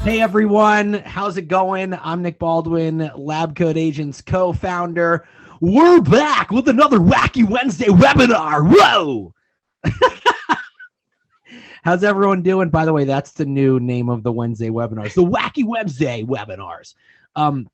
Hey everyone, how's it going? I'm Nick Baldwin, LabCoatAgents co-founder. We're back with another Wacky Wednesday webinar. Whoa! How's everyone doing? By the way, that's the new name of the Wednesday webinars, the Wacky Wednesday webinars. So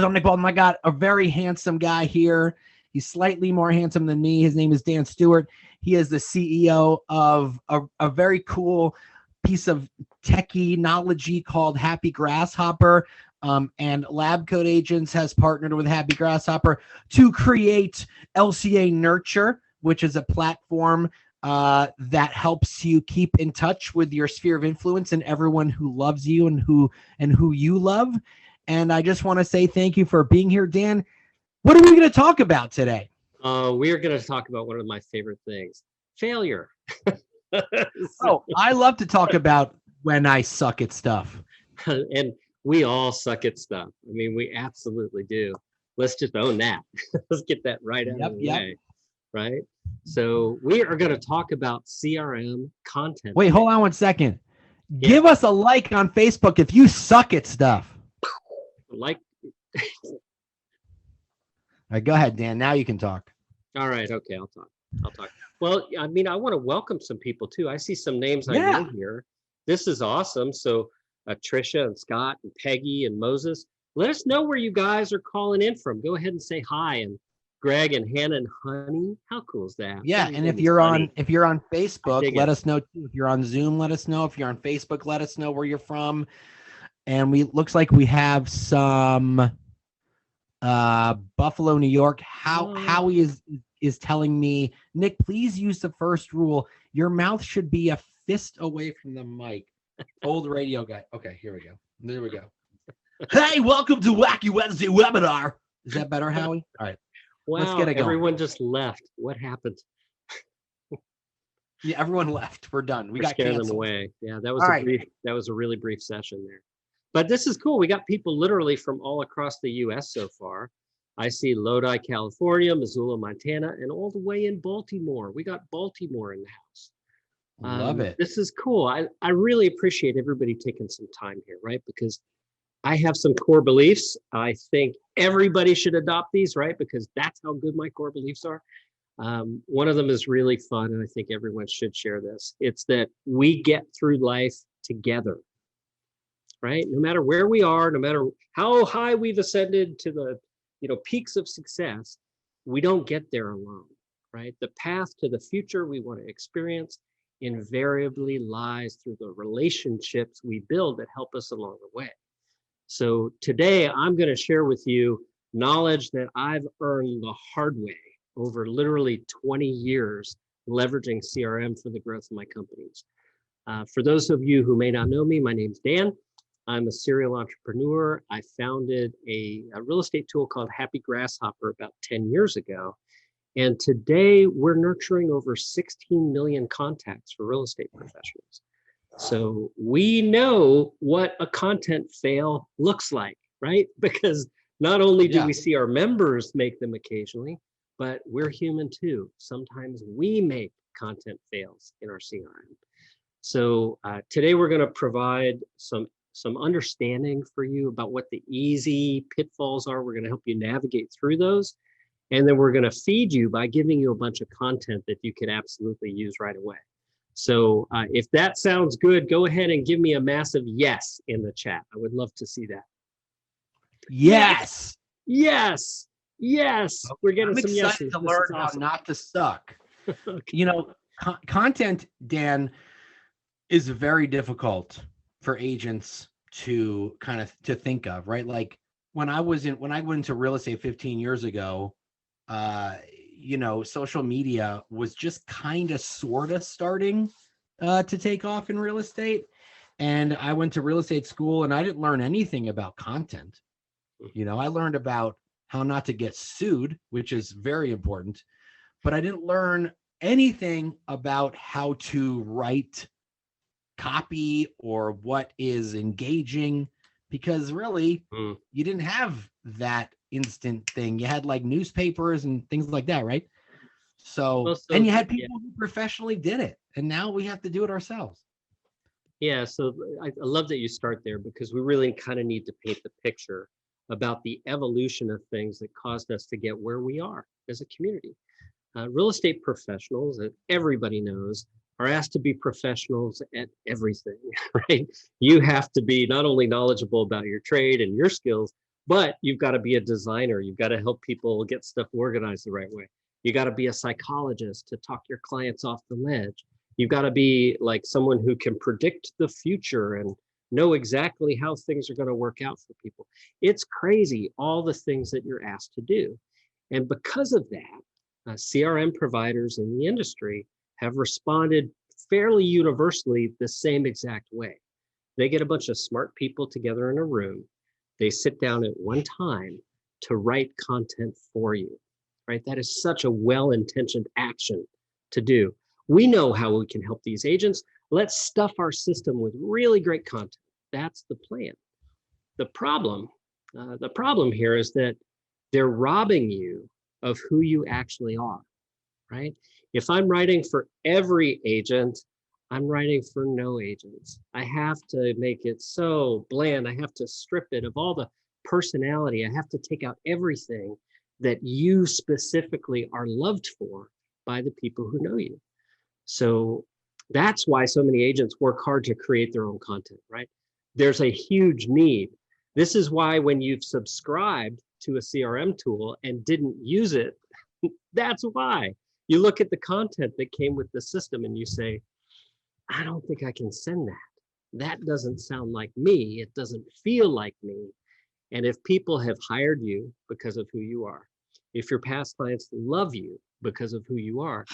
I'm Nick Baldwin. I got a very handsome guy here. He's slightly more handsome than me. His name is Dan Stewart. He is the CEO of a very cool piece of techie knowledge called Happy Grasshopper. And LabCoatAgents has partnered with Happy Grasshopper to create LCA Nurture, which is a platform that helps you keep in touch with your sphere of influence and everyone who loves you and who you love. And I just want to say thank you for being here, Dan. What are we going to talk about today? We are going to talk about one of my favorite things, failure. Oh, I love to talk about when I suck at stuff. And we all suck at stuff. I mean, we absolutely do. Let's just own that. Let's get that right out of the way, right? So we are going to talk about CRM content. Wait, hold on one second. Yeah. Give us a like on Facebook if you suck at stuff. Like. All right, go ahead, Dan. Now you can talk. All right. Okay, I'll talk. Well, I mean, I want to welcome some people too. I see some names I know here. This is awesome. So Trisha and Scott and Peggy and Moses, let us know where you guys are calling in from. Go ahead and say hi. And Greg and Hannah and Honey, how cool is that? Yeah, and if you're on Facebook, let us know too. If you're on Zoom, let us know. If you're on Facebook, let us know where you're from. And looks like we have some Buffalo, New York. Howie is telling me, Nick, please use the first rule. Your mouth should be a fist away from the mic. Old radio guy. Okay, here we go. There we go. Hey, welcome to Wacky Wednesday webinar. Is that better, Howie? All right. Wow, let's get it going. Everyone just left. What happened? Yeah, everyone left. We're done. We got canceled. Them away. Yeah, that was a really brief session there. But this is cool. We got people literally from all across the U.S. so far. I see Lodi, California, Missoula, Montana, and all the way in Baltimore. We got Baltimore in the house. Love it. This is cool. I really appreciate everybody taking some time here, right? Because I have some core beliefs. I think everybody should adopt these, right? Because that's how good my core beliefs are. One of them is really fun, and I think everyone should share this. It's that we get through life together, right? No matter where we are, no matter how high we've ascended to the peaks of success, we don't get there alone, right? The path to the future we want to experience invariably lies through the relationships we build that help us along the way. So today I'm going to share with you knowledge that I've earned the hard way over literally 20 years leveraging CRM for the growth of my companies. For those of you who may not know me, my name's Dan. I'm a serial entrepreneur. I founded a real estate tool called Happy Grasshopper about 10 years ago. And today we're nurturing over 16 million contacts for real estate professionals. So we know what a content fail looks like, right? Because not only do we see our members make them occasionally, but we're human too. Sometimes we make content fails in our CRM. So today we're going to provide some understanding for you about what the easy pitfalls are. We're going to help you navigate through those. And then we're going to feed you by giving you a bunch of content that you can absolutely use right away. So if that sounds good, go ahead and give me a massive yes in the chat. I would love to see that. Yes. Yes. Yes. Okay. We're getting some yeses. To learn how not to suck. Okay. Content, Dan, is very difficult for agents to to think of, right? Like when I went into real estate 15 years ago, social media was just sort of starting to take off in real estate. And I went to real estate school and I didn't learn anything about content. I learned about how not to get sued, which is very important, but I didn't learn anything about how to write copy or what is engaging, because really you didn't have that instant thing. You had like newspapers and things like that, right? So and you had people who professionally did it, and now we have to do it ourselves. Yeah, so I love that you start there because we really kind of need to paint the picture about the evolution of things that caused us to get where we are as a community. Real estate professionals that everybody knows are asked to be professionals at everything, right? You have to be not only knowledgeable about your trade and your skills, but you've got to be a designer. You've got to help people get stuff organized the right way. You got to be a psychologist to talk your clients off the ledge. You've got to be like someone who can predict the future and know exactly how things are going to work out for people. It's crazy, all the things that you're asked to do. And because of that, CRM providers in the industry have responded fairly universally the same exact way. They get a bunch of smart people together in a room. They sit down at one time to write content for you, right? That is such a well-intentioned action to do. We know how we can help these agents. Let's stuff our system with really great content. That's the plan. The problem here is that they're robbing you of who you actually are, right? If I'm writing for every agent, I'm writing for no agents. I have to make it so bland. I have to strip it of all the personality. I have to take out everything that you specifically are loved for by the people who know you. So that's why so many agents work hard to create their own content, right? There's a huge need. This is why when you've subscribed to a CRM tool and didn't use it, that's why. You look at the content that came with the system and you say, I don't think I can send that. That doesn't sound like me. It doesn't feel like me. And if people have hired you because of who you are, if your past clients love you because of who you are,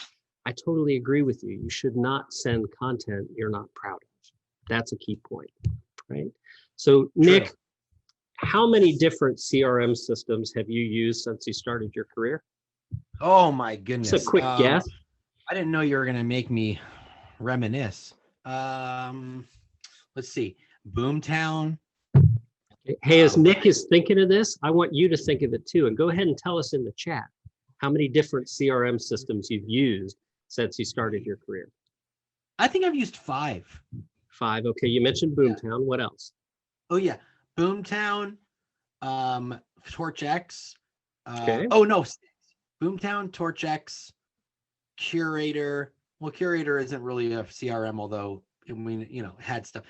I totally agree with you. You should not send content you're not proud of. That's a key point, right? So Nick, how many different CRM systems have you used since you started your career? Oh my goodness. Just a quick guess. I didn't know you were going to make me reminisce. Let's see. Boomtown. Hey, as Nick is thinking of this, I want you to think of it too. And go ahead and tell us in the chat how many different CRM systems you've used since you started your career. I think I've used 5. 5. Okay, you mentioned Boomtown. What else? Oh yeah, Boomtown, TorchX. Okay. Oh no, Boomtown, TorchX, Curator. Well, Curator isn't really a CRM, although I mean, had stuff.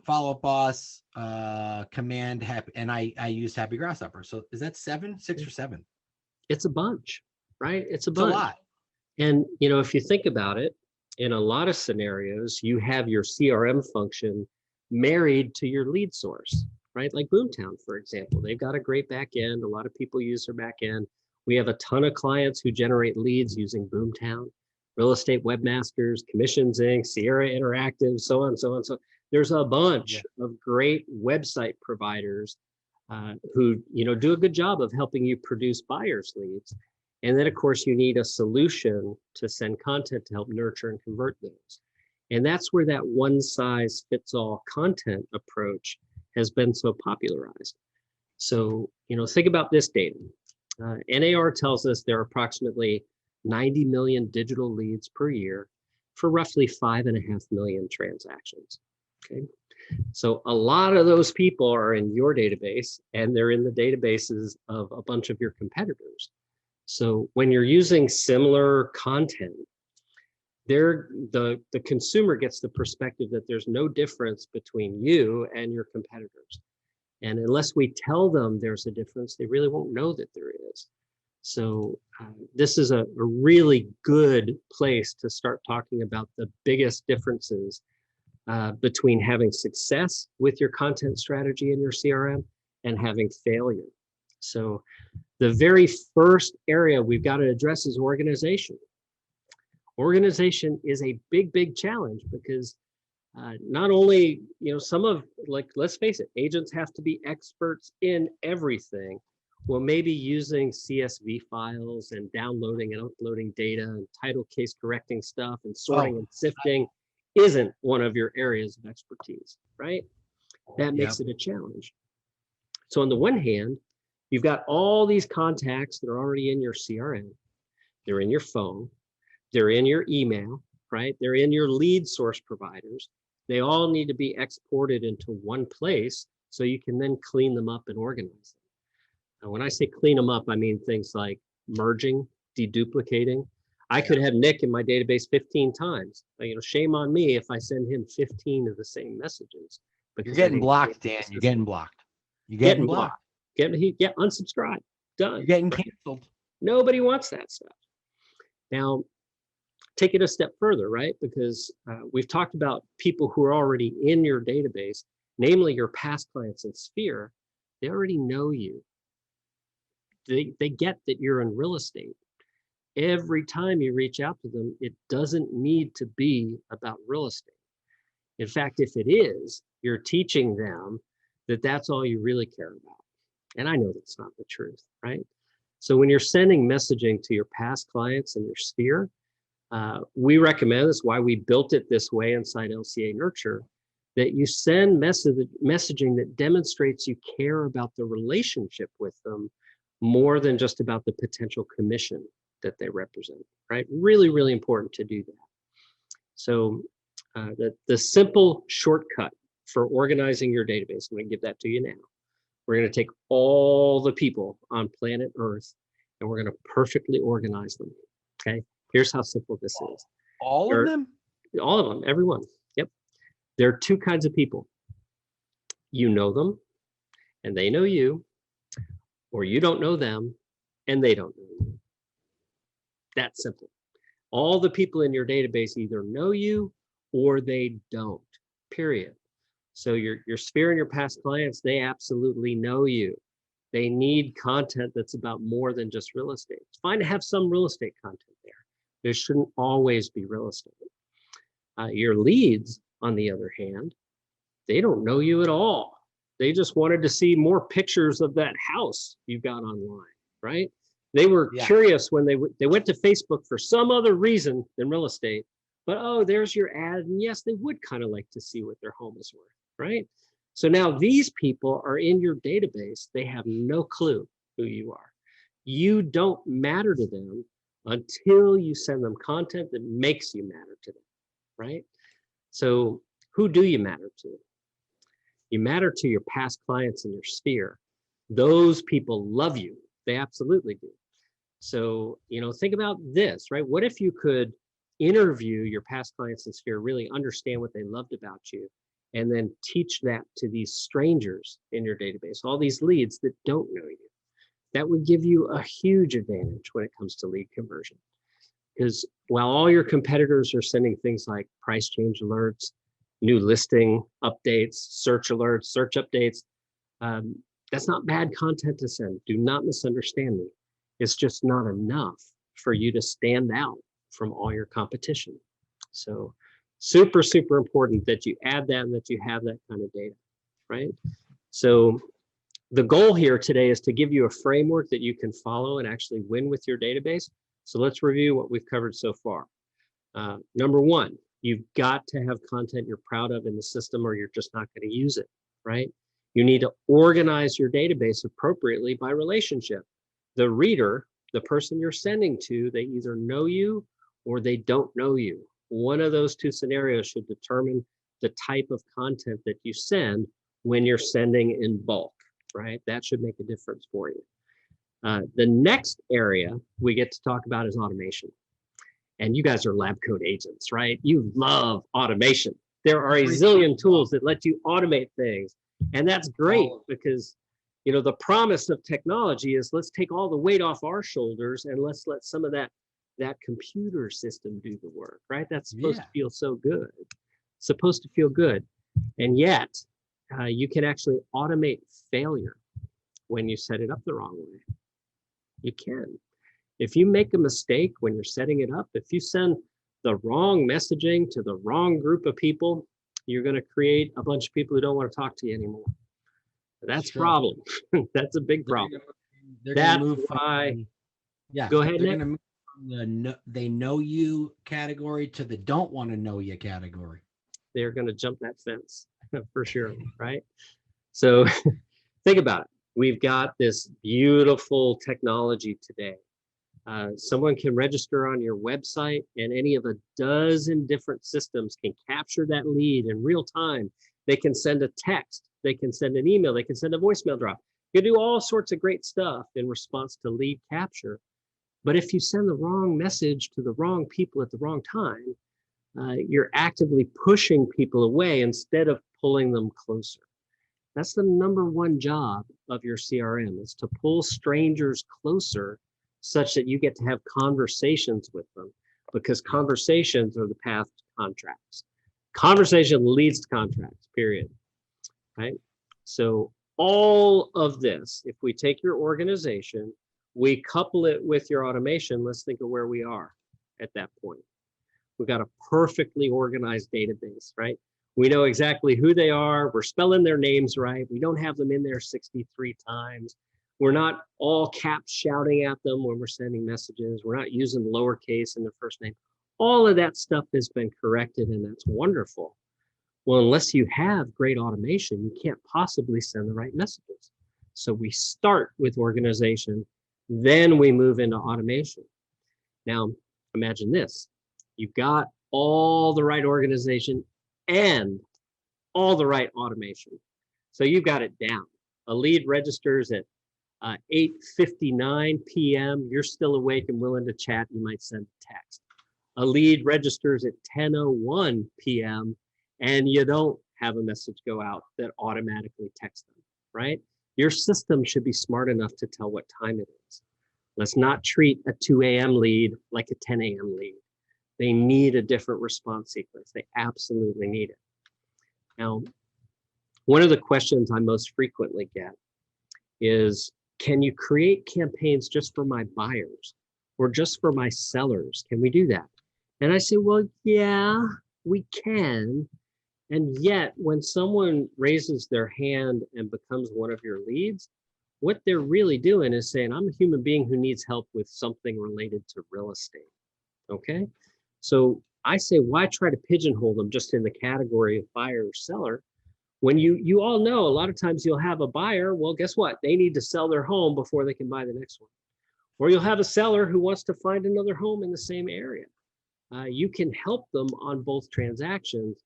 Follow Up Boss, Command, Happy, and I used Happy Grasshopper. So is that 7, 6 or 7? It's a bunch, right? It's a It's a bunch. lot. And if you think about it, in a lot of scenarios, you have your CRM function married to your lead source, right? Like Boomtown, for example, they've got a great back end. A lot of people use their back end. We have a ton of clients who generate leads using Boomtown, Real Estate Webmasters, Commissions Inc., Sierra Interactive, so on, so on. So there's a bunch of great website providers who do a good job of helping you produce buyers leads. And then of course you need a solution to send content to help nurture and convert those. And that's where that one size fits all content approach has been so popularized. So, think about this data. NAR tells us there are approximately 90 million digital leads per year for roughly 5.5 million transactions. Okay. So a lot of those people are in your database and they're in the databases of a bunch of your competitors. So when you're using similar content, the consumer gets the perspective that there's no difference between you and your competitors. And unless we tell them there's a difference, they really won't know that there is. So this is a really good place to start talking about the biggest differences between having success with your content strategy in your CRM and having failure. So the very first area we've got to address is organization. Organization is a big, big challenge because not only, let's face it, agents have to be experts in everything. Well, maybe using CSV files and downloading and uploading data and title case correcting stuff and sorting and sifting isn't one of your areas of expertise, right? That makes it a challenge. So on the one hand, you've got all these contacts that are already in your CRM. They're in your phone. They're in your email, right? They're in your lead source providers. They all need to be exported into one place so you can then clean them up and organize them. And when I say clean them up, I mean things like merging, deduplicating. I could have Nick in my database 15 times. Shame on me if I send him 15 of the same messages. You're getting blocked, Dan. You're getting blocked. You're getting blocked. Unsubscribe. Done. You're getting canceled. Nobody wants that stuff. Now, take it a step further, right? Because we've talked about people who are already in your database, namely your past clients in Sphere. They already know you. They get that you're in real estate. Every time you reach out to them, it doesn't need to be about real estate. In fact, if it is, you're teaching them that that's all you really care about. And I know that's not the truth, right? So when you're sending messaging to your past clients in your Sphere, we recommend, that's why we built it this way inside LCA Nurture, that you send messaging that demonstrates you care about the relationship with them more than just about the potential commission that they represent, right? Really, really important to do that. So the simple shortcut for organizing your database, I'm going to give that to you now. We're going to take all the people on planet Earth and we're going to perfectly organize them, okay? Here's how simple this is. All of them? All of them, everyone. Yep. There are two kinds of people. You know them and they know you, or you don't know them and they don't know you. That's simple. All the people in your database either know you or they don't, period. So your Sphere and your past clients, they absolutely know you. They need content that's about more than just real estate. It's fine to have some real estate content there. There shouldn't always be real estate. Your leads, on the other hand, they don't know you at all. They just wanted to see more pictures of that house you've got online, right? They were curious when they went to Facebook for some other reason than real estate, but oh, there's your ad. And yes, they would kind of like to see what their home is worth, right? So now these people are in your database. They have no clue who you are. You don't matter to them until you send them content that makes you matter to them, right? So who do you matter to? You matter to your past clients in your Sphere. Those people love you. They absolutely do. So, think about this, right? What if you could interview your past clients in Sphere, really understand what they loved about you, and then teach that to these strangers in your database, all these leads that don't know you? That would give you a huge advantage when it comes to lead conversion. Because while all your competitors are sending things like price change alerts, new listing updates, search alerts, search updates, that's not bad content to send. Do not misunderstand me. It's just not enough for you to stand out from all your competition. So super, super important that you add that and that you have that kind of data, right? So the goal here today is to give you a framework that you can follow and actually win with your database. So let's review what we've covered so far. Number one, you've got to have content you're proud of in the system or you're just not going to use it, right? You need to organize your database appropriately by relationship. The reader, the person you're sending to, they either know you or they don't know you. One of those two scenarios should determine the type of content that you send when you're sending in bulk, right? That should make a difference for you. The next area we get to talk about is automation. And you guys are LabCoatAgents, right? You love automation. There are a zillion tools that let you automate things. And that's great because, the promise of technology is let's take all the weight off our shoulders and let's let some of that computer system do the work, right? That's supposed to feel so good. It's supposed to feel good. And yet you can actually automate failure when you set it up the wrong way. You can. If you make a mistake when you're setting it up, if you send the wrong messaging to the wrong group of people, you're going to create a bunch of people who don't want to talk to you anymore. That's a problem. That's a big problem. That's why. Yeah. Go ahead, They're Nick. going to move from the they know you category to the don't want to know you category. They're going to jump that fence for sure, right? So think about it. We've got this beautiful technology today. Someone can register on your website, and any of a dozen different systems can capture that lead in real time. They can send a text, they can send an email, they can send a voicemail drop. You can do all sorts of great stuff in response to lead capture. But if you send the wrong message to the wrong people at the wrong time, you're actively pushing people away instead of pulling them closer. That's the number one job of your CRM, is to pull strangers closer such that you get to have conversations with them, because conversations are the path to contracts. Conversation leads to contracts, period. Right? So all of this, if we take your organization, we couple it with your automation, let's think of where we are at that point. We've got a perfectly organized database, right? We know exactly who they are. We're spelling their names right. We don't have them in there 63 times. We're not all caps shouting at them when we're sending messages. We're not using lowercase in their first name. All of that stuff has been corrected, and that's wonderful. Well, unless you have great automation, you can't possibly send the right messages. So we start with organization, then we move into automation. Now, imagine this. You've got all the right organization and all the right automation. So you've got it down. A lead registers at 8:59 p.m. You're still awake and willing to chat. You might send a text. A lead registers at 10:01 p.m. and you don't have a message go out that automatically texts them, right? Your system should be smart enough to tell what time it is. Let's not treat a 2 a.m. lead like a 10 a.m. lead. They need a different response sequence. They absolutely need it. Now, one of the questions I most frequently get is, can you create campaigns just for my buyers or just for my sellers? Can we do that? And I say, well, yeah, we can. And yet, when someone raises their hand and becomes one of your leads, what they're really doing is saying, I'm a human being who needs help with something related to real estate. Okay? So I say, why try to pigeonhole them just in the category of buyer or seller? When you all know, a lot of times you'll have a buyer, well, guess what? They need to sell their home before they can buy the next one. Or you'll have a seller who wants to find another home in the same area. You can help them on both transactions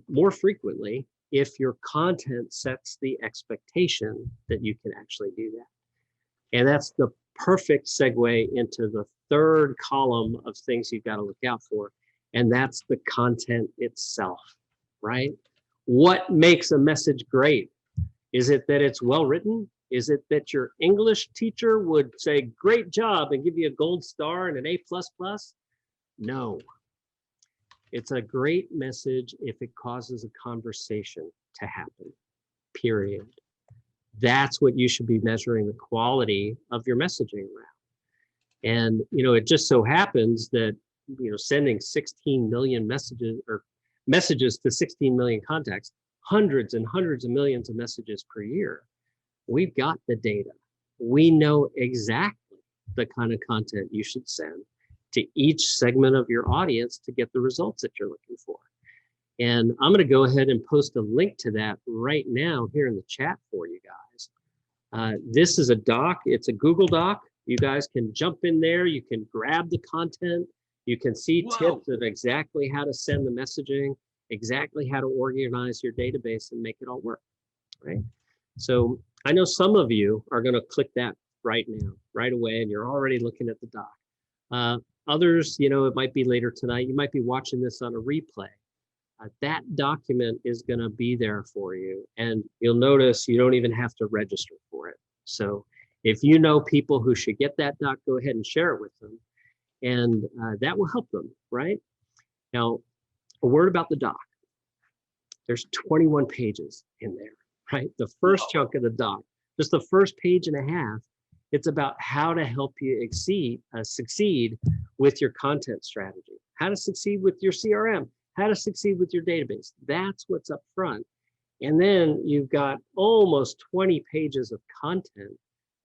more frequently if your content sets the expectation that you can actually do that. And that's the perfect segue into the third column of things you've got to look out for, and that's the content itself, right? What makes a message great? Is it that it's well written? Is it that your English teacher would say, great job, and give you a gold star and an A++? No. It's a great message if it causes a conversation to happen, period. That's what you should be measuring the quality of your messaging around. And, it just so happens that, sending 16 million messages to 16 million contacts, hundreds and hundreds of millions of messages per year, we've got the data. We know exactly the kind of content you should send to each segment of your audience to get the results that you're looking for. And I'm going to go ahead and post a link to that right now here in the chat for you guys. This is a doc. It's a Google Doc. You guys can jump in there. You can grab the content. You can see tips of exactly how to send the messaging, exactly how to organize your database and make it all work, right? So I know some of you are going to click that right now, right away, and you're already looking at the doc. Others, it might be later tonight. You might be watching this on a replay. That document is going to be there for you. And you'll notice you don't even have to register for it. So if you know people who should get that doc, go ahead and share it with them. And that will help them, right? Now, a word about the doc. There's 21 pages in there, right? The first chunk of the doc, just the first page and a half, it's about how to help you succeed with your content strategy, how to succeed with your CRM, how to succeed with your database. That's what's up front. And then you've got almost 20 pages of content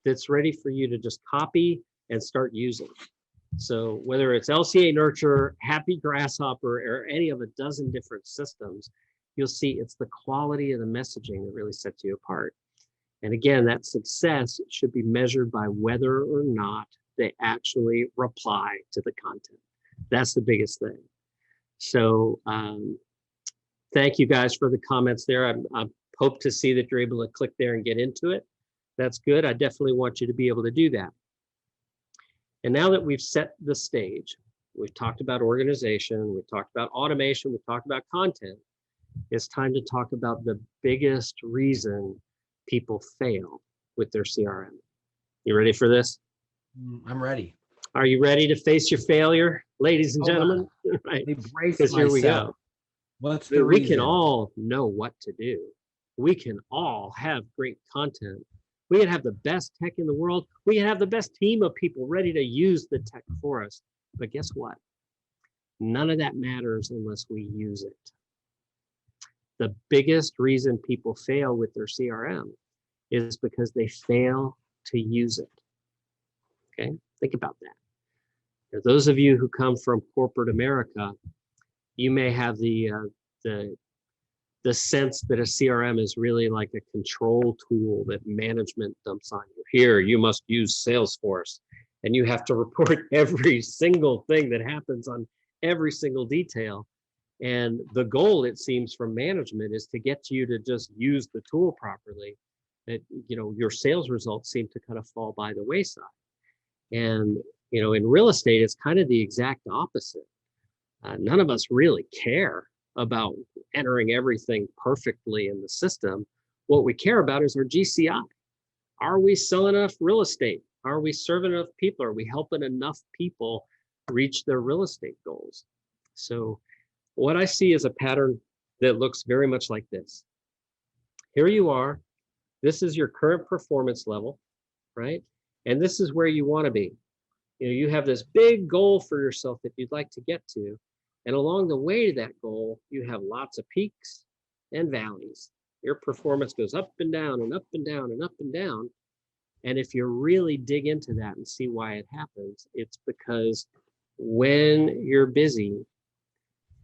that's ready for you to just copy and start using. So whether it's LCA Nurture, Happy Grasshopper, or any of a dozen different systems, you'll see it's the quality of the messaging that really sets you apart. And again, that success should be measured by whether or not they actually reply to the content. That's the biggest thing. So thank you guys for the comments there. I hope to see that you're able to click there and get into it. That's good. I definitely want you to be able to do that. And now that we've set the stage, we've talked about organization, we've talked about automation, we've talked about content, it's time to talk about the biggest reason people fail with their CRM. You ready for this? I'm ready. Are you ready to face your failure, ladies and gentlemen? Right. Because here we go. What's the reason? We can all know what to do. We can all have great content. We can have the best tech in the world. We can have the best team of people ready to use the tech for us. But guess what? None of that matters unless we use it. The biggest reason people fail with their CRM is because they fail to use it. Okay, think about that. For those of you who come from corporate America, you may have the sense that a CRM is really like a control tool that management dumps on you. Here, you must use Salesforce, and you have to report every single thing that happens on every single detail. And the goal, it seems, from management is to get you to just use the tool properly. That, you know, your sales results seem to kind of fall by the wayside. And, you know, in real estate, it's kind of the exact opposite. None of us really care about entering everything perfectly in the system. What we care about is our GCI. Are we selling enough real estate? Are we serving enough people? Are we helping enough people reach their real estate goals? So what I see is a pattern that looks very much like this. Here you are. This is your current performance level, right? And this is where you want to be. You know, you have this big goal for yourself that you'd like to get to. And along the way to that goal, you have lots of peaks and valleys. Your performance goes up and down and up and down and up and down. And if you really dig into that and see why it happens, it's because when you're busy,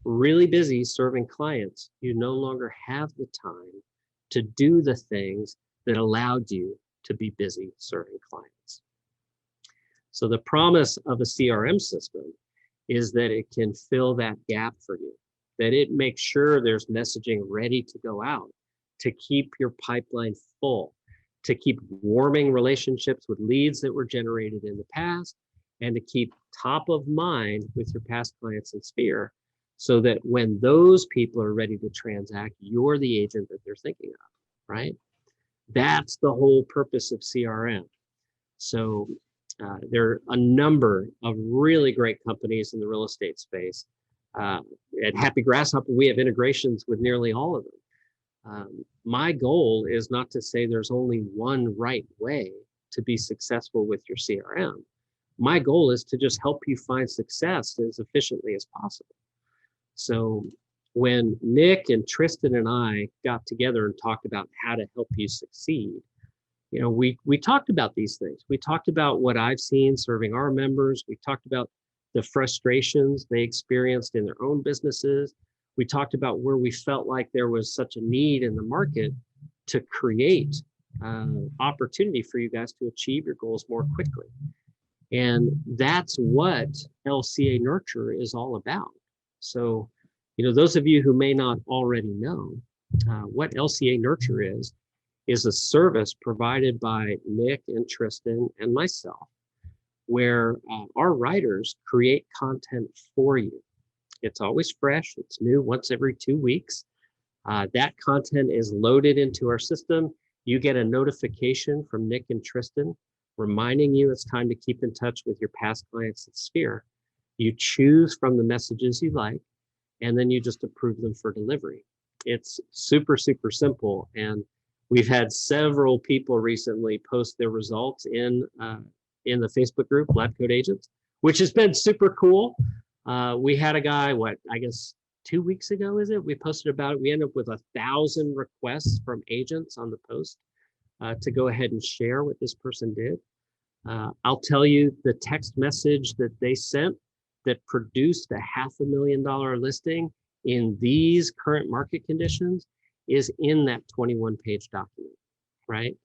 really busy serving clients, you no longer have the time to do the things that allowed you to be busy serving clients. So the promise of a CRM system is that it can fill that gap for you, that it makes sure there's messaging ready to go out, to keep your pipeline full, to keep warming relationships with leads that were generated in the past, and to keep top of mind with your past clients in Sphere, so that when those people are ready to transact, you're the agent that they're thinking of, right? That's the whole purpose of CRM. So there are a number of really great companies in the real estate space. At Happy Grasshopper, we have integrations with nearly all of them. My goal is not to say there's only one right way to be successful with your CRM. My goal is to just help you find success as efficiently as possible. So when Nick and Tristan and I got together and talked about how to help you succeed, you know, we talked about these things. We talked about what I've seen serving our members. We talked about the frustrations they experienced in their own businesses. We talked about where we felt like there was such a need in the market to create opportunity for you guys to achieve your goals more quickly. And that's what LCA Nurture is all about. So, you know, those of you who may not already know, what LCA Nurture is a service provided by Nick and Tristan and myself, where our writers create content for you. It's always fresh, it's new once every 2 weeks. That content is loaded into our system. You get a notification from Nick and Tristan reminding you it's time to keep in touch with your past clients at Sphere. You choose from the messages you like, and then you just approve them for delivery. It's super, super simple. And we've had several people recently post their results in the Facebook group, LabCoatAgents, which has been super cool. We had a guy, I guess 2 weeks ago, is it? We posted about it. We ended up with 1,000 requests from agents on the post to go ahead and share what this person did. I'll tell you, the text message that they sent that produced a $500,000 listing in these current market conditions is in that 21-page document, right?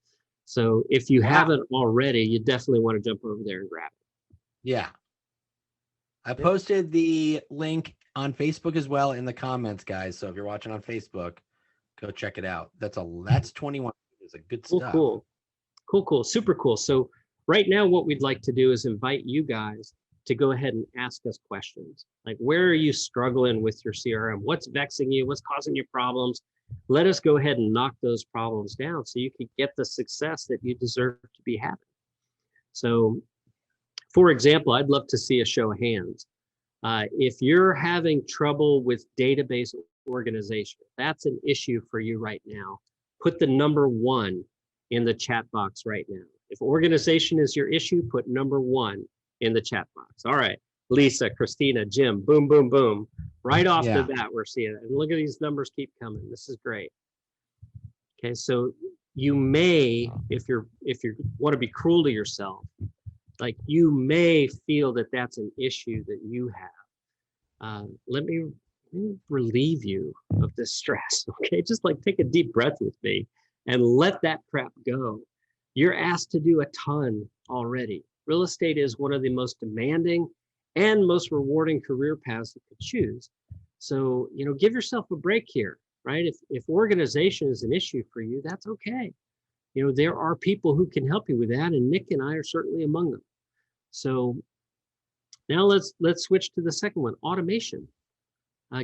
So if you haven't already, you definitely want to jump over there and grab it. Yeah. I posted the link on Facebook as well in the comments, guys. So if you're watching on Facebook, go check it out. That's 21 pages of good Cool, stuff. cool, super cool. So right now, what we'd like to do is invite you guys to go ahead and ask us questions. Like, where are you struggling with your CRM? What's vexing you? What's causing you problems? Let us go ahead and knock those problems down so you can get the success that you deserve to be having. So, for example, I'd love to see a show of hands. If you're having trouble with database organization, that's an issue for you right now. Put the number 1 in the chat box right now. If organization is your issue, put number 1 in the chat box. All right, Lisa, Christina, Jim, boom, boom, boom. Right off the bat, we're seeing it. And look at these numbers keep coming. This is great. Okay, so you may, if you want to be cruel to yourself, like you may feel that that's an issue that you have. Let me relieve you of this stress. Okay, just like take a deep breath with me and let that crap go. You're asked to do a ton already. Real estate is one of the most demanding and most rewarding career paths you could choose. So, give yourself a break here, right? If organization is an issue for you, that's okay. There are people who can help you with that, and Nick and I are certainly among them. So now let's switch to the second one, automation.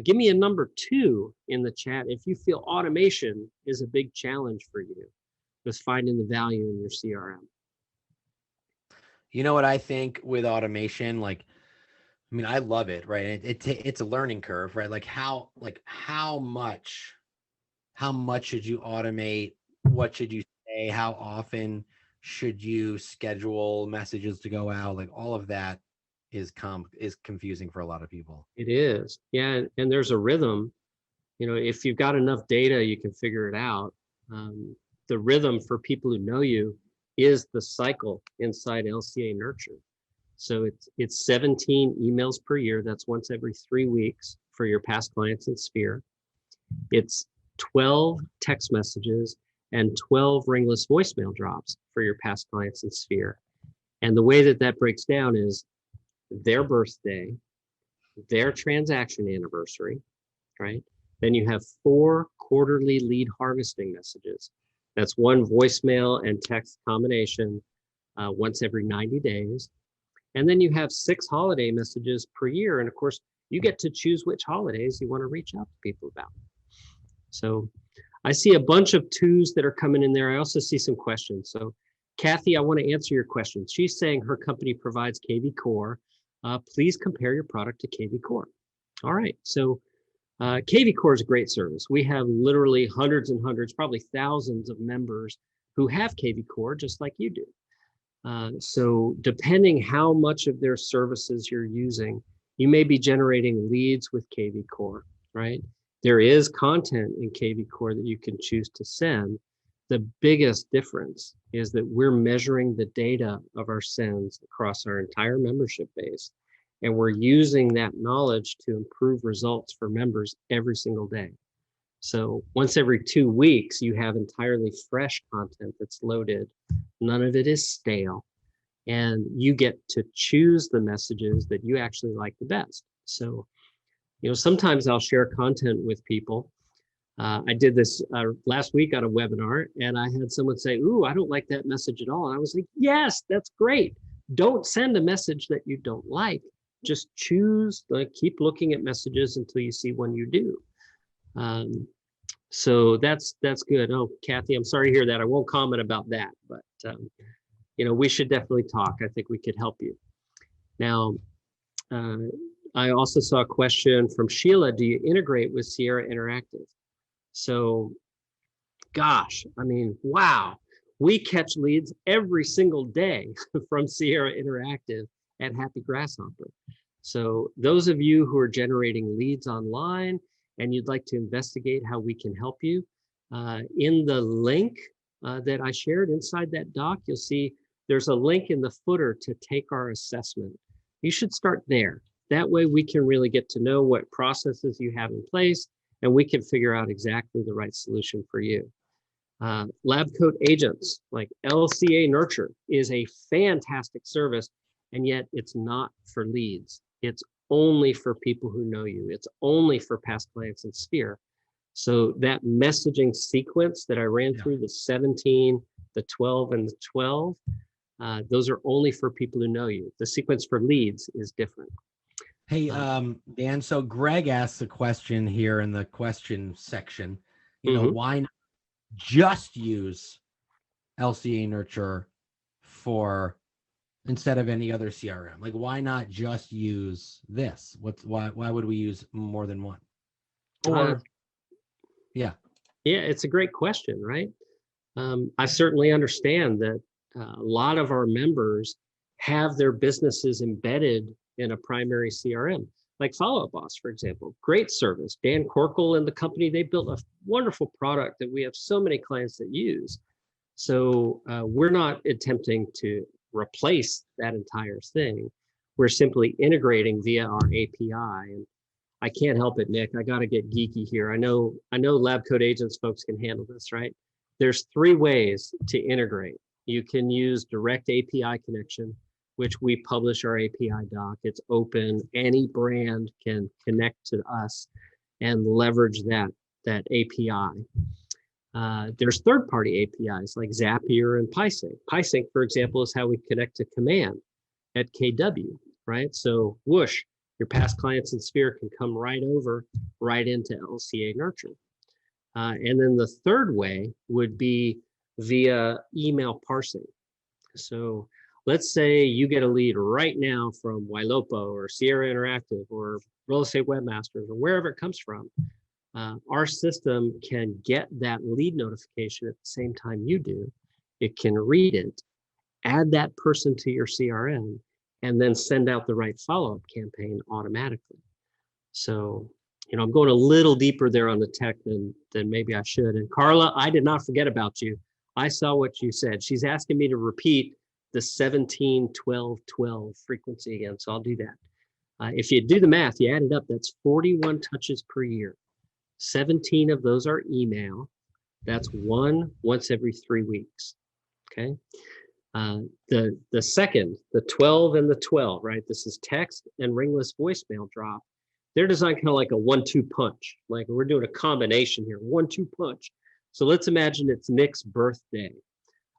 Give me a number 2 in the chat if you feel automation is a big challenge for you with finding the value in your CRM. You know what I think with automation, I love it, right? It's a learning curve, right? Like how much should you automate? What should you say? How often should you schedule messages to go out? Like all of that is confusing for a lot of people. It is. Yeah. And there's a rhythm, if you've got enough data, you can figure it out. The rhythm for people who know you is the cycle inside LCA Nurture. So it's 17 emails per year. That's once every 3 weeks for your past clients in Sphere. It's 12 text messages and 12 ringless voicemail drops for your past clients in Sphere. And the way that breaks down is their birthday, their transaction anniversary, right? Then you have 4 quarterly lead harvesting messages. That's 1 voicemail and text combination once every 90 days. And then you have 6 holiday messages per year. And of course, you get to choose which holidays you want to reach out to people about. So I see a bunch of 2s that are coming in there. I also see some questions. So Kathy, I want to answer your question. She's saying her company provides KV Core. Please compare your product to KV Core. All right. So KV Core is a great service. We have literally hundreds and hundreds, probably thousands of members who have KV Core just like you do. So depending how much of their services you're using, you may be generating leads with KV Core, right? There is content in KV Core that you can choose to send. The biggest difference is that we're measuring the data of our sends across our entire membership base, and we're using that knowledge to improve results for members every single day. So once every 2 weeks, you have entirely fresh content that's loaded. None of it is stale. And you get to choose the messages that you actually like the best. So, sometimes I'll share content with people. I did this last week on a webinar, and I had someone say, "Ooh, I don't like that message at all." And I was like, "Yes, that's great. Don't send a message that you don't like. Just choose, keep looking at messages until you see one you do." So that's good. Oh, Kathy, I'm sorry to hear that. I won't comment about that, but we should definitely talk. I think we could help you. Now, I also saw a question from Sheila. Do you integrate with Sierra Interactive? So, gosh, wow. We catch leads every single day from Sierra Interactive at Happy Grasshopper. So those of you who are generating leads online and you'd like to investigate how we can help you, in the link that I shared inside that doc, you'll see there's a link in the footer to take our assessment. You should start there. That way we can really get to know what processes you have in place, and we can figure out exactly the right solution for you. LabCoatAgents, like LCA Nurture, is a fantastic service. and yet it's not for leads. It's only for people who know you. It's only for past clients in Sphere. So that messaging sequence that I ran through, the 17, the 12, and the 12, those are only for people who know you. The sequence for leads is different. Hey, Dan, so Greg asked a question here in the question section, why not just use LCA Nurture instead of any other CRM? Like, why not just use this? Why would we use more than one? Yeah, it's a great question, right? I certainly understand that a lot of our members have their businesses embedded in a primary CRM, like Follow Up Boss, for example. Great service. Dan Corkle and the company, they built a wonderful product that we have so many clients that use. So we're not attempting to replace that entire thing. We're simply integrating via our API. And I can't help it, Nick. I got to get geeky here. I know LabCoatAgents folks can handle this, right? There's 3 ways to integrate. You can use direct API connection, which we publish our API doc. It's open. Any brand can connect to us and leverage that API. There's third-party APIs like Zapier and PySync. PySync, for example, is how we connect to Command at KW, right? So whoosh, your past clients in Sphere can come right into LCA Nurture. And then the third way would be via email parsing. So let's say you get a lead right now from Wailopo or Sierra Interactive or Real Estate Webmasters or wherever it comes from. Our system can get that lead notification at the same time you do. It can read it, add that person to your CRM, and then send out the right follow-up campaign automatically. So, I'm going a little deeper there on the tech than maybe I should. And Carla, I did not forget about you. I saw what you said. She's asking me to repeat the 17, 12, 12 frequency again. So I'll do that. If you do the math, you add it up, that's 41 touches per year. 17 of those are email. That's once every 3 weeks. Okay. The second, the 12 and the 12, right? This is text and ringless voicemail drop. They're designed kind of like a 1-2 punch. Like we're doing a combination here, 1-2 punch. So let's imagine it's Nick's birthday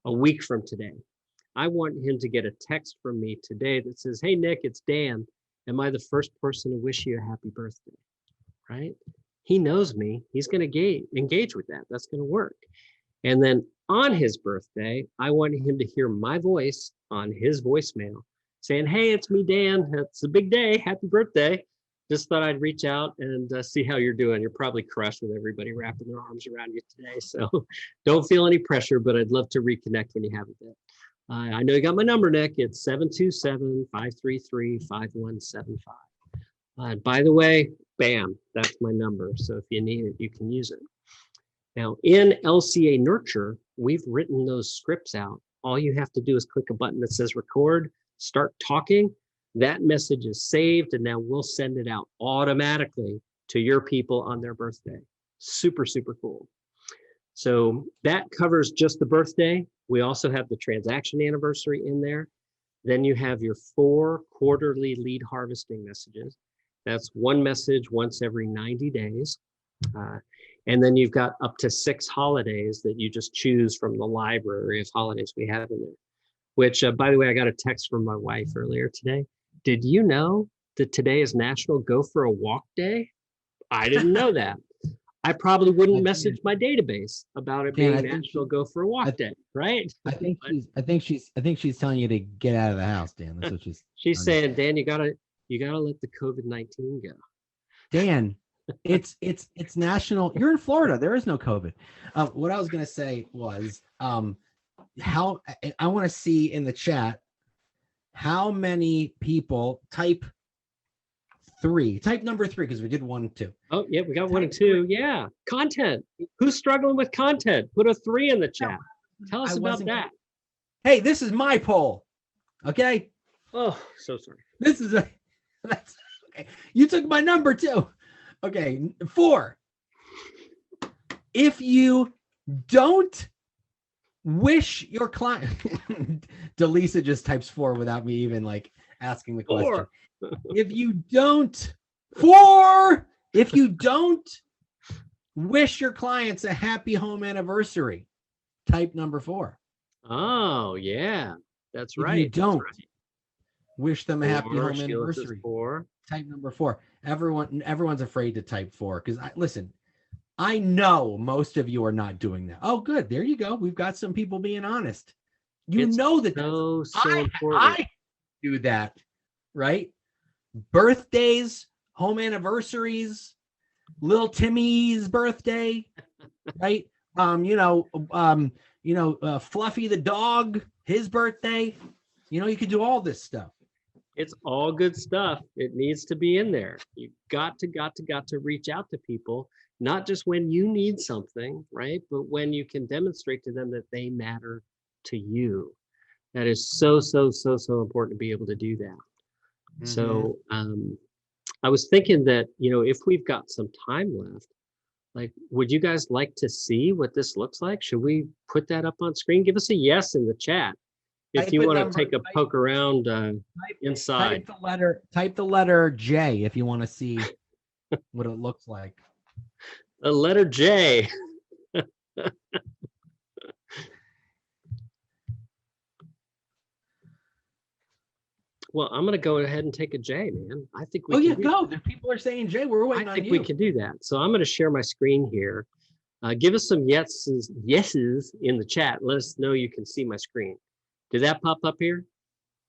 a week from today. I want him to get a text from me today that says, "Hey, Nick, it's Dan. Am I the first person to wish you a happy birthday?" Right? He knows me. He's going to engage with that. That's going to work. And then on his birthday, I want him to hear my voice on his voicemail saying, "Hey, it's me, Dan. It's a big day. Happy birthday. Just thought I'd reach out and see how you're doing. You're probably crushed with everybody wrapping their arms around you today. So don't feel any pressure, but I'd love to reconnect when you have a bit. I know you got my number, Nick. It's 727-533-5175. By the way, bam, that's my number. So if you need it, you can use it. Now, in LCA Nurture, we've written those scripts out. All you have to do is click a button that says record, start talking. That message is saved, and now we'll send it out automatically to your people on their birthday. Super, super cool. So that covers just the birthday. We also have the transaction anniversary in there. Then you have your 4 quarterly lead harvesting messages. That's one message once every 90 days. And then you've got up to 6 holidays that you just choose from the library of holidays we have in there. Which, by the way, I got a text from my wife earlier today. Did you know that today is National Go for a Walk Day? I didn't know that. I probably wouldn't message my database about it being National Go for a Walk Day, right? I think she's telling you to get out of the house, Dan. That's what she's saying, Dan, you gotta let the COVID-19 go. Dan, it's national. You're in Florida. There is no COVID. What I was gonna say was how I want to see in the chat how many people type number 3, because we did 1 and 2. Oh yeah, we got 1 and 2. Yeah, content. Who's struggling with content? Put a 3 in the chat. Tell us about that. Hey, this is my poll. Okay. Oh, so sorry. That's okay. You took my number too. Okay, 4. If you don't wish your client. Delisa just types 4 without me even like asking the question. 4. If you don't, 4. If you don't wish your clients a happy home anniversary, type number 4. Oh yeah, that's If right. you don't that's right. wish them a happy home Sheila says anniversary, 4. type number 4. Everyone's afraid to type 4 because listen, I know most of you are not doing that. Oh, good. There you go. We've got some people being honest. You It's know that so important. I do that, right? Birthdays, home anniversaries, little Timmy's birthday, right? Fluffy the dog, his birthday. You could do all this stuff. It's all good stuff. It needs to be in there. You've got to reach out to people, not just when you need something, right? But when you can demonstrate to them that they matter to you. That is so important to be able to do that. Mm-hmm. So I was thinking that, if we've got some time left, like, would you guys like to see what this looks like? Should we put that up on screen? Give us a yes in the chat. If you want to take a poke around inside. Type the letter J if you want to see what it looks like. The letter J. Well, I'm going to go ahead and take a J, man. I think we can go. If people are saying J, we're waiting on you. I think we can do that. So I'm going to share my screen here. Give us some yeses in the chat. Let us know you can see my screen. Did that pop up here?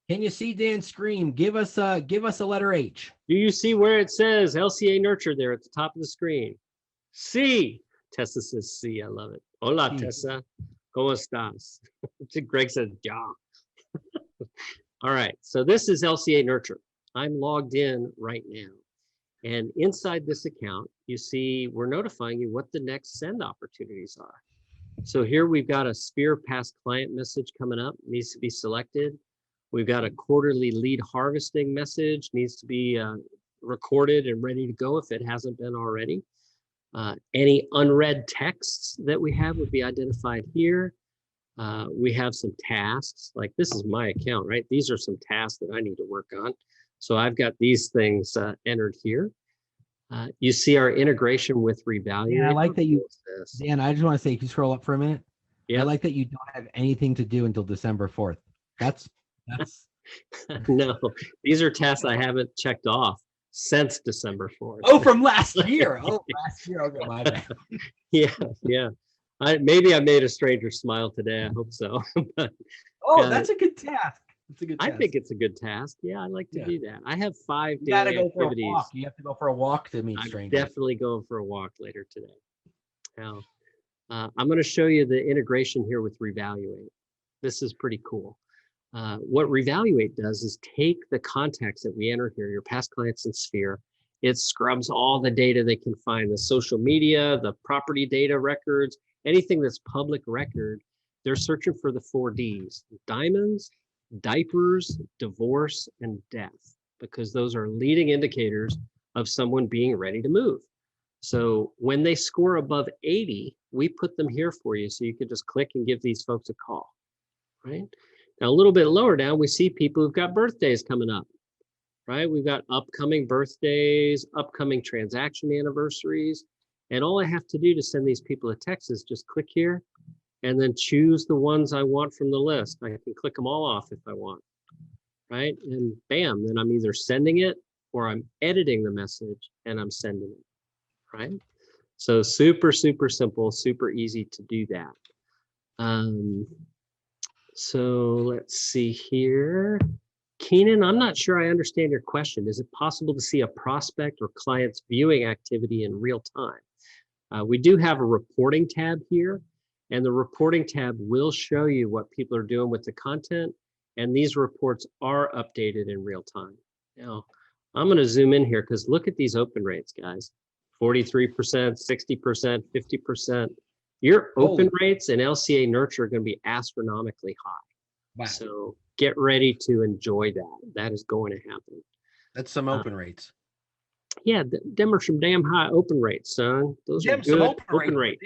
Can you see Dan's screen? Give us a letter H. Do you see where it says LCA Nurture there at the top of the screen? C. Tessa says C. I love it. Hola, C. Tessa. ¿Cómo estás? Greg says, ja. All right. So this is LCA Nurture. I'm logged in right now. And inside this account, you see we're notifying you what the next send opportunities are. So here we've got a Sphere past client message coming up, needs to be selected. We've got a quarterly lead harvesting message, needs to be recorded and ready to go if it hasn't been already. Any unread texts that we have would be identified here. We have some tasks, like this is my account, right? These are some tasks that I need to work on. So I've got these things entered here. You see our integration with Revalue. Yeah, I like that you, Dan, I just want to say, can you scroll up for a minute? Yeah. I like that you don't have anything to do until December 4th. That's No, these are tasks I haven't checked off since December 4th. Oh, from last year. Last year. Okay, my bad. Yeah. Maybe I made a stranger smile today. I hope so. But, that's a good task. It's a good task. I think it's a good task. Yeah, I like to do that. I have 5 daily activities. For a walk. You have to go for a walk to meet strangers. I'm definitely going for a walk later today. Now, I'm going to show you the integration here with Revaluate. This is pretty cool. What Revaluate does is take the contacts that we enter here, your past clients in Sphere. It scrubs all the data they can find, the social media, the property data records, anything that's public record. They're searching for the 4 Ds: diamonds, diapers, divorce, and death, because those are leading indicators of someone being ready to move. So when they score above 80, we put them here for you, so you can just click and give these folks a call, right? Now, a little bit lower down, we see people who've got birthdays coming up, right? We've got upcoming birthdays, upcoming transaction anniversaries, and all I have to do to send these people a text is just click here and then choose the ones I want from the list. I can click them all off if I want, right? And bam, then I'm either sending it or I'm editing the message and I'm sending it, right? So super simple, super easy to do that. So let's see here. Keenan, I'm not sure I understand your question. Is it possible to see a prospect or client's viewing activity in real time? We do have a reporting tab here, and the reporting tab will show you what people are doing with the content, and these reports are updated in real time. Now, I'm going to zoom in here because look at these open rates, guys. 43%, 60%, 50%. Your open rates in LCA Nurture are going to be astronomically high. Wow. So get ready to enjoy that. That is going to happen. That's some open rates. Yeah, them are some damn high open rates, son. Those are good open rates.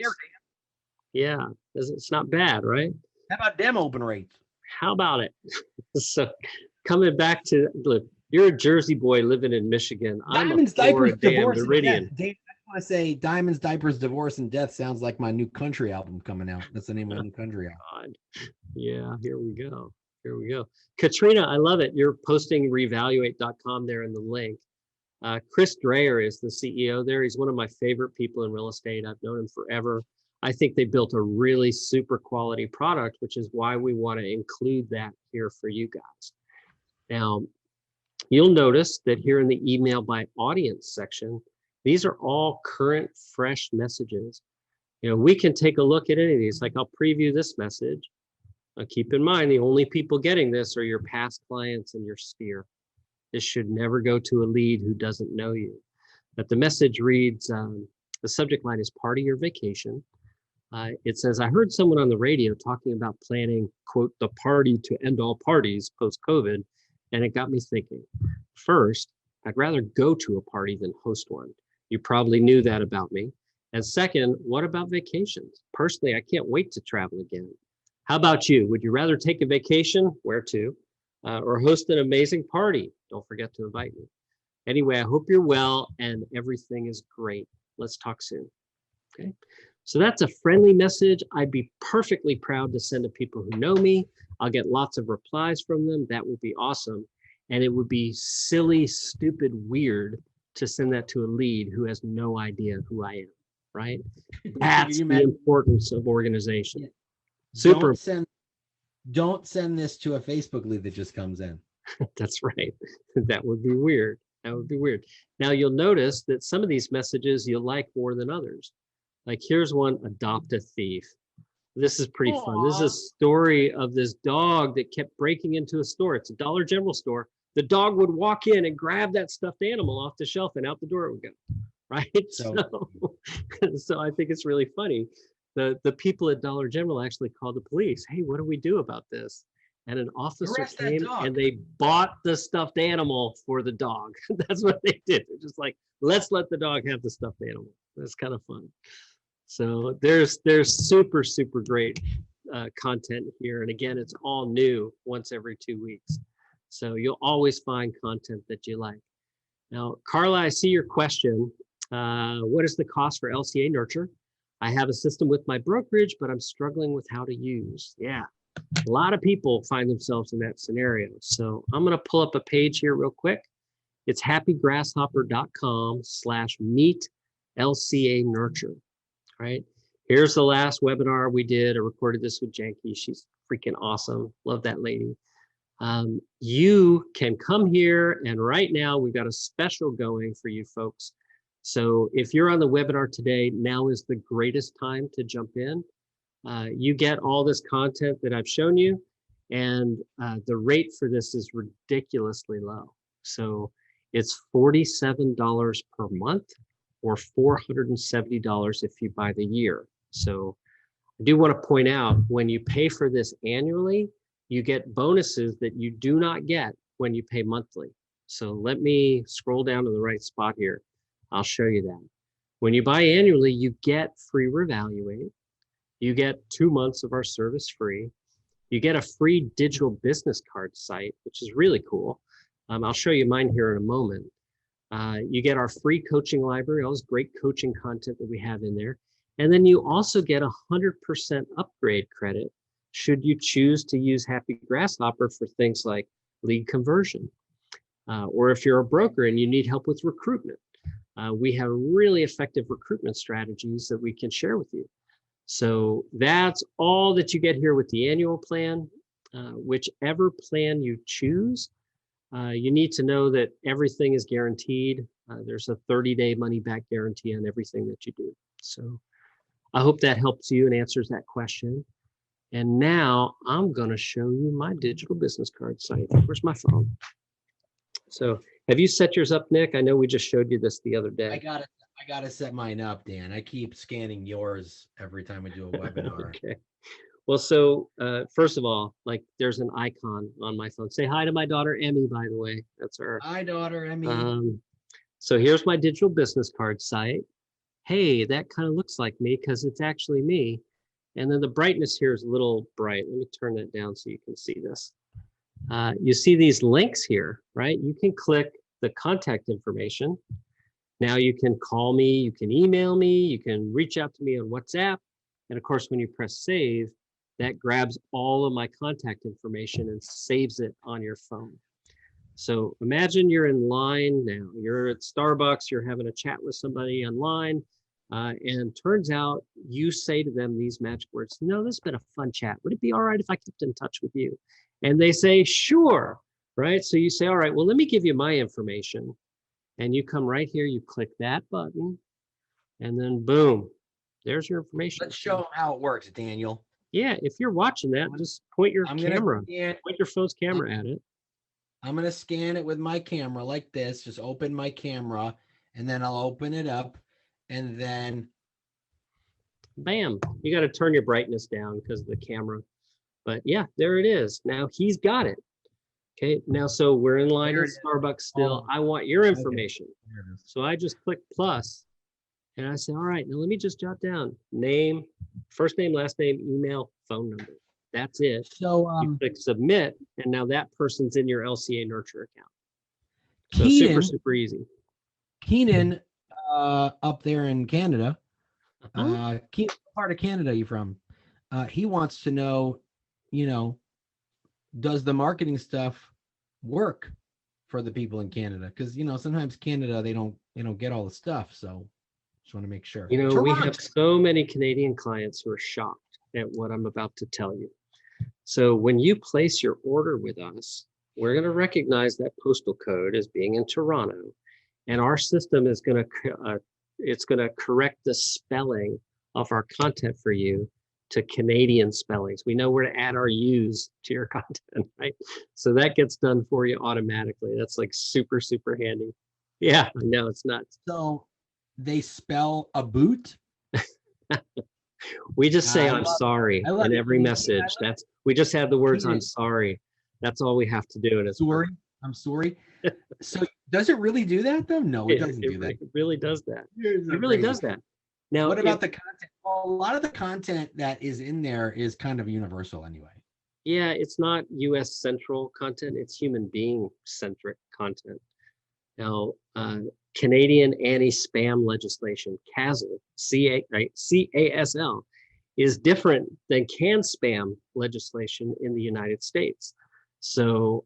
Yeah, it's not bad, right? How about them open rates? How about it? So coming back to, look, you're a Jersey boy living in Michigan. Diamonds, I'm a diapers, Florida damn divorce, and death. Meridian. Dave, I want to say Diamonds, Diapers, Divorce, and Death sounds like my new country album coming out. That's the name of my new country album. God. Yeah, here we go. Here we go. Katrina, I love it. You're posting revaluate.com there in the link. Chris Dreyer is the CEO there. He's one of my favorite people in real estate. I've known him forever. I think they built a really super quality product, which is why we want to include that here for you guys. Now, you'll notice that here in the email by audience section, these are all current, fresh messages. You know, we can take a look at any of these. Like, I'll preview this message. Now, keep in mind, the only people getting this are your past clients and your sphere. This should never go to a lead who doesn't know you. But the message reads, the subject line is party or vacation. It says, I heard someone on the radio talking about planning, quote, the party to end all parties post-COVID, and it got me thinking. First, I'd rather go to a party than host one. You probably knew that about me. And second, what about vacations? Personally, I can't wait to travel again. How about you? Would you rather take a vacation? Where to? Or host an amazing party? Don't forget to invite me. Anyway, I hope you're well and everything is great. Let's talk soon. Okay. So that's a friendly message. I'd be perfectly proud to send to people who know me. I'll get lots of replies from them. That would be awesome. And it would be silly, stupid, weird to send that to a lead who has no idea who I am, right? That's the importance of organization. Yeah. Super. Don't send this to a Facebook lead that just comes in. That's right. That would be weird. That would be weird. Now you'll notice that some of these messages you'll like more than others. Like here's one, adopt a thief. This is pretty fun. This is a story of this dog that kept breaking into a store. It's a Dollar General store. The dog would walk in and grab that stuffed animal off the shelf and out the door it would go, right? So I think it's really funny. The people at Dollar General actually called the police. Hey, what do we do about this? And an officer came and they bought the stuffed animal for the dog. That's what they did. They're just like, let's let the dog have the stuffed animal. That's kind of fun. So there's super, super great content here. And again, it's all new once every 2 weeks. So you'll always find content that you like. Now, Carla, I see your question. What is the cost for LCA nurture? I have a system with my brokerage, but I'm struggling with how to use. Yeah, a lot of people find themselves in that scenario. So I'm going to pull up a page here real quick. It's happygrasshopper.com/meet LCA nurture. Right? Here's the last webinar we did. I recorded this with Janky. She's freaking awesome. Love that lady. You can come here, and right now we've got a special going for you folks. So if you're on the webinar today, now is the greatest time to jump in. You get all this content that I've shown you, and the rate for this is ridiculously low. So it's $47 per month, or $470 if you buy the year. So I do want to point out, when you pay for this annually, you get bonuses that you do not get when you pay monthly. So let me scroll down to the right spot here. I'll show you that. When you buy annually, you get free Revaluate. You get 2 months of our service free. You get a free digital business card site, which is really cool. I'll show you mine here in a moment. You get our free coaching library, all this great coaching content that we have in there. And then you also get 100% upgrade credit should you choose to use Happy Grasshopper for things like lead conversion. Or if you're a broker and you need help with recruitment, we have really effective recruitment strategies that we can share with you. So that's all that you get here with the annual plan. Whichever plan you choose, you need to know that everything is guaranteed. There's a 30-day money-back guarantee on everything that you do. So I hope that helps you and answers that question. And now I'm going to show you my digital business card site. Where's my phone? So have you set yours up, Nick? I know we just showed you this the other day. I got to set mine up, Dan. I keep scanning yours every time we do a webinar. Okay. Well, so first of all, like there's an icon on my phone. Say hi to my daughter, Emmy, by the way. That's her. Hi, daughter, Emmy. So here's my digital business card site. Hey, that kind of looks like me because it's actually me. And then the brightness here is a little bright. Let me turn that down so you can see this. You see these links here, right? You can click the contact information. Now you can call me, you can email me, you can reach out to me on WhatsApp. And of course, when you press save, that grabs all of my contact information and saves it on your phone. So imagine you're in line now, you're at Starbucks, you're having a chat with somebody online, and turns out you say to them these magic words, this has been a fun chat. Would it be all right if I kept in touch with you? And they say, sure, right? So you say, all right, well, let me give you my information. And you come right here, you click that button, and then boom, there's your information. Let's show them how it works, Daniel. Yeah, if you're watching that, just point your phone's camera at it. I'm going to scan it with my camera like this. Just open my camera, and then I'll open it up, and then bam, you got to turn your brightness down because of the camera. But yeah, there it is. Now he's got it. Okay, now so we're in line at Starbucks still. I want your information. Okay. So I just click plus, and I say, all right, now let me just jot down name, first name, last name, email, phone number. That's it. So you click submit, and now that person's in your LCA Nurture account. So Keenan, super easy. Keenan, up there in Canada, Keenan, what part of Canada are you from? He wants to know, does the marketing stuff work for the people in Canada? Because sometimes Canada they don't get all the stuff. So just want to make sure. We have so many Canadian clients who are shocked at what I'm about to tell you. So when you place your order with us, we're going to recognize that postal code as being in Toronto, and our system is going to correct the spelling of our content for you to Canadian spellings. We know where to add our U's to your content, right? So that gets done for you automatically. That's like super, super handy. Yeah, no, it's nuts. So they spell a boot? We just say I'm sorry in every message. We just have the words I'm sorry. That's all we have to do. And it's sorry. I'm sorry. So does it really do that though? No, it doesn't do that. It really does that. It really does that. Now, what about the content? Well, a lot of the content that is in there is kind of universal anyway. Yeah, it's not US central content. It's human being centric content. Now, Canadian anti-spam legislation, CASL, CASL, is different than CAN spam legislation in the United States. So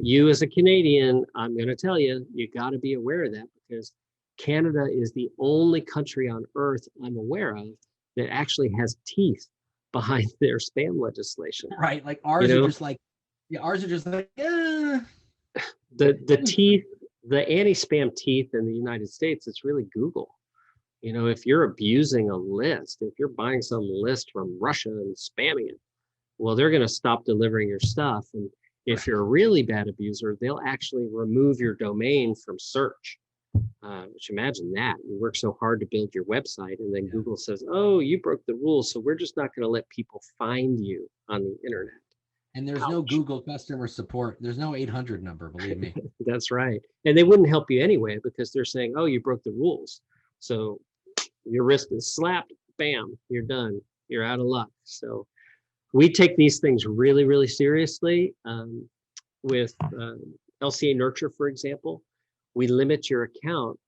you as a Canadian, I'm going to tell you, you got to be aware of that, because Canada is the only country on earth I'm aware of that actually has teeth behind their spam legislation. Right, like ours are just like, the teeth. The anti-spam teeth in the United States, it's really Google. If you're abusing a list, if you're buying some list from Russia and spamming it, well, they're going to stop delivering your stuff. And if you're a really bad abuser, they'll actually remove your domain from search. Which, imagine that. You work so hard to build your website, and then Google says, oh, you broke the rules, so we're just not going to let people find you on the internet. And there's no Google customer support. There's no 800 number, believe me. That's right. And they wouldn't help you anyway, because they're saying, oh, you broke the rules. So your wrist is slapped, bam, you're done. You're out of luck. So we take these things really, really seriously. With LCA Nurture, for example, we limit your account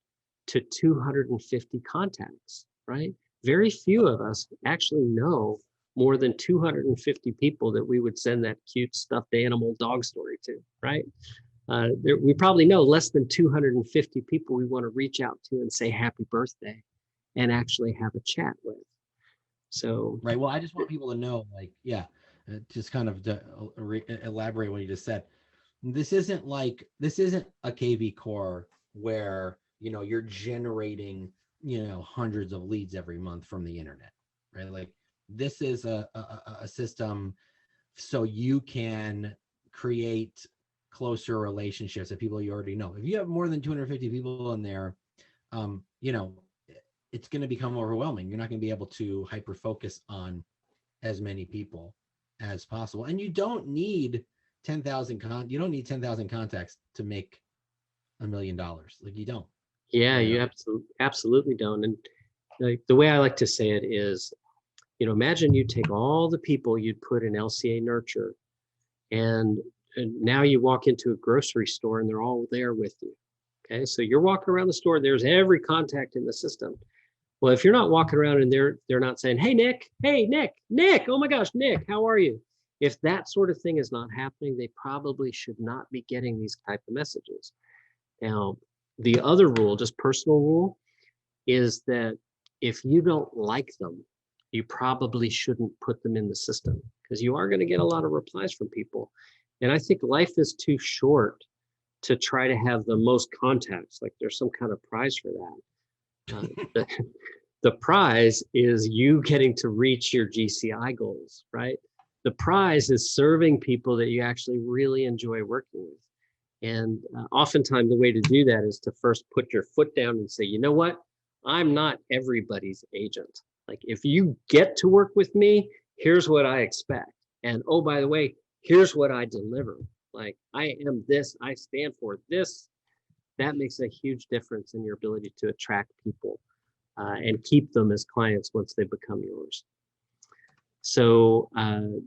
to 250 contacts, right? Very few of us actually know more than 250 people that we would send that cute stuffed animal dog story to, right? We probably know less than 250 people we want to reach out to and say happy birthday and actually have a chat with. So right. Well, I just want people to know, just kind of to elaborate what you just said. This isn't a KV Core where you're generating hundreds of leads every month from the internet, right? Like, this is a system so you can create closer relationships with people you already know. If you have more than 250 people in there, it's going to become overwhelming. You're not going to be able to hyper focus on as many people as possible. And you don't need 10,000 contacts to make $1 million. Like, you don't. Yeah, you absolutely don't. And like the way I like to say it is, imagine you take all the people you'd put in LCA nurture, and now you walk into a grocery store and they're all there with you. Okay, so you're walking around the store, there's every contact in the system. Well, if you're not walking around and they're not saying, hey, Nick, oh my gosh, Nick, how are you? If that sort of thing is not happening, they probably should not be getting these type of messages. Now, the other rule, just personal rule, is that if you don't like them, you probably shouldn't put them in the system, because you are going to get a lot of replies from people. And I think life is too short to try to have the most contacts. Like there's some kind of prize for that. The prize is you getting to reach your GCI goals, right? The prize is serving people that you actually really enjoy working with. And oftentimes the way to do that is to first put your foot down and say, you know what? I'm not everybody's agent. Like if you get to work with me, here's what I expect. And oh, by the way, here's what I deliver. Like I am this, I stand for this. That makes a huge difference in your ability to attract people and keep them as clients once they become yours. So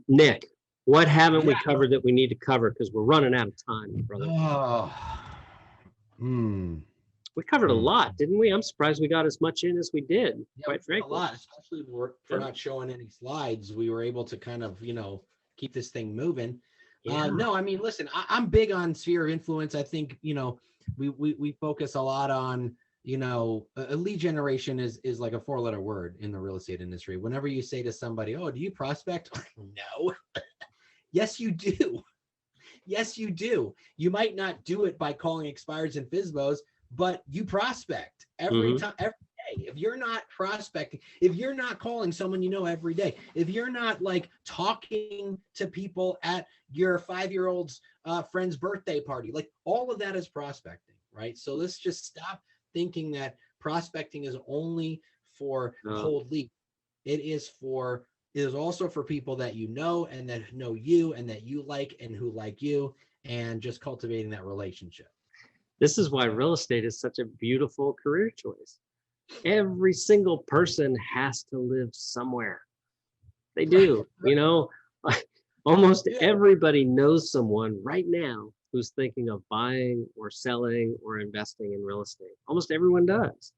Nick, what haven't we covered that we need to cover? Because we're running out of time, brother. We covered a lot, didn't we? I'm surprised we got as much in as we did, quite frankly. A lot, especially for not showing any slides. We were able to kind of, keep this thing moving. Yeah. No, I mean, listen, I'm big on sphere of influence. I think, we focus a lot on, a lead generation is like a 4-letter word in the real estate industry. Whenever you say to somebody, oh, do you prospect? No. Yes, you do. Yes, you do. You might not do it by calling expireds and FSBOs, but you prospect every time, every day. If you're not prospecting, if you're not calling someone every day, if you're not like talking to people at your 5-year-old's friend's birthday party, like all of that is prospecting, right? So let's just stop thinking that prospecting is only for cold leads. It is also for people that and that know you and that you like and who like you, and just cultivating that relationship. This is why real estate is such a beautiful career choice. Every single person has to live somewhere. They do, almost everybody knows someone right now who's thinking of buying or selling or investing in real estate. Almost everyone does.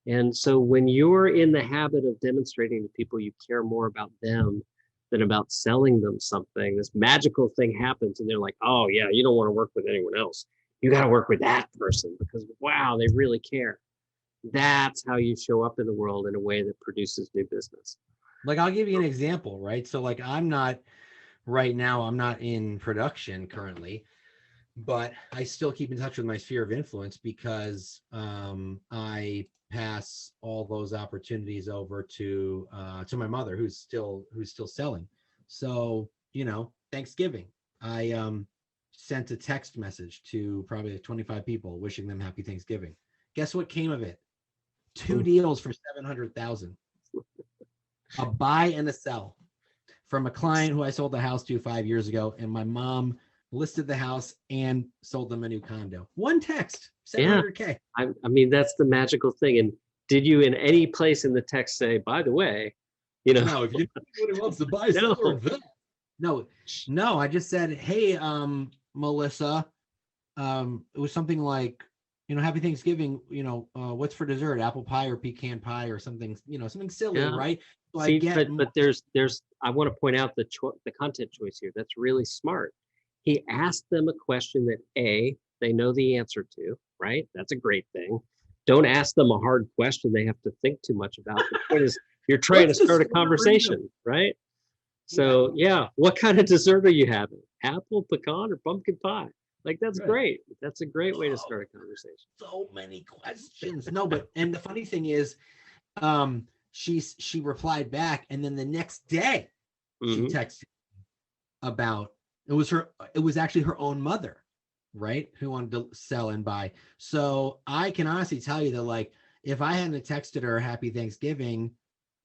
And so when you're in the habit of demonstrating to people you care more about them than about selling them something, this magical thing happens and they're like, oh yeah, you don't want to work with anyone else. You got to work with that person because wow, they really care. That's how you show up in the world in a way that produces new business. Like I'll give you an example, right? So like I'm not in production currently, but I still keep in touch with my sphere of influence because I pass all those opportunities over to my mother who's still selling. So, Thanksgiving, I sent a text message to probably 25 people wishing them happy Thanksgiving. Guess what came of it? 2 deals for $700,000. A buy and a sell from a client who I sold the house to 5 years ago, and my mom listed the house and sold them a new condo. One text, $700K. I mean, that's the magical thing. And did you in any place in the text say, by the way, No, if you anybody wants to buy, sell, or invest. No, I just said, hey, Melissa, it was something like, happy Thanksgiving, what's for dessert, apple pie or pecan pie or something, something silly, right? So see, but there's I want to point out the content choice here. That's really smart. He asked them a question that they know the answer to, right? That's a great thing. Don't ask them a hard question they have to think too much about. The point is you're trying to start a conversation, right? So yeah, what kind of dessert are you having? Apple, pecan, or pumpkin pie? Like that's great. That's a great way to start a conversation. So many questions. No, but and the funny thing is, she replied back, and then the next day she texted about it was actually her own mother, right, who wanted to sell and buy. So I can honestly tell you that like if I hadn't texted her happy Thanksgiving,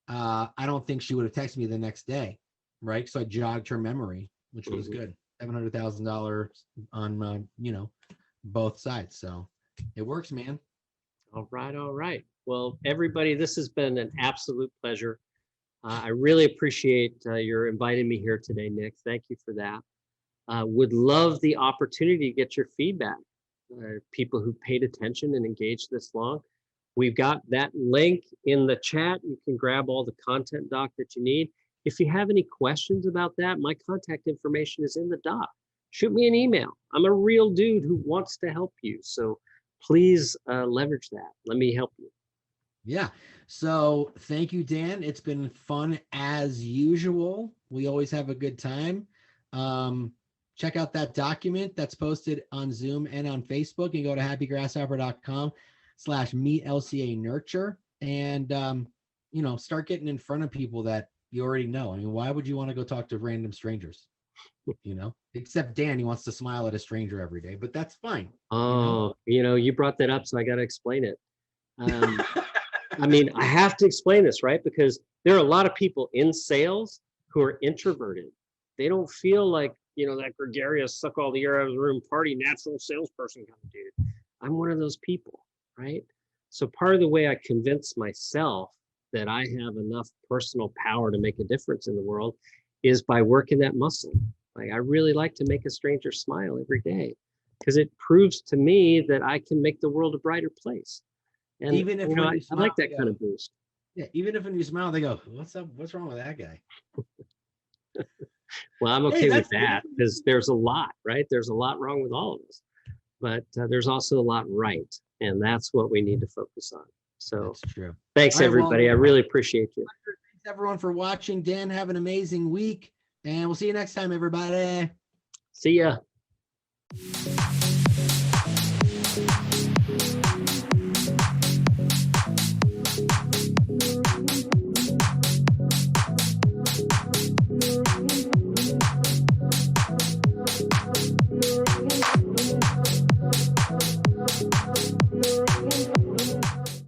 I don't think she would have texted me the next day, right? So I jogged her memory, which was good. $700,000 on both sides. So it works, man. All right. Well, everybody, this has been an absolute pleasure. I really appreciate your inviting me here today, Nick. Thank you for that. Would love the opportunity to get your feedback. People who paid attention and engaged this long. We've got that link in the chat. You can grab all the content doc that you need. If you have any questions about that, my contact information is in the doc. Shoot me an email. I'm a real dude who wants to help you. So please leverage that. Let me help you. Yeah. So thank you, Dan. It's been fun as usual. We always have a good time. Check out that document that's posted on Zoom and on Facebook. You can go to happygrasshopper.com/meetlcanurture and, start getting in front of people that you already know. I mean, why would you want to go talk to random strangers? Except Dan, he wants to smile at a stranger every day, but that's fine. Oh, you brought that up, so I got to explain it. I mean, I have to explain this, right? Because there are a lot of people in sales who are introverted. They don't feel like, that gregarious, suck all the air out of the room, party, natural salesperson kind of dude. I'm one of those people, right? So part of the way I convince myself that I have enough personal power to make a difference in the world is by working that muscle. Like, I really like to make a stranger smile every day because it proves to me that I can make the world a brighter place. And even if I like that kind of boost. Yeah, even if when you smile, they go, "What's up? What's wrong with that guy?" Well, I'm okay with that because there's a lot, right? There's a lot wrong with all of us, but there's also a lot right, and that's what we need to focus on. So that's true. Thanks, everybody. I really appreciate you. Thanks, everyone, for watching. Dan, have an amazing week, and we'll see you next time, everybody. See ya.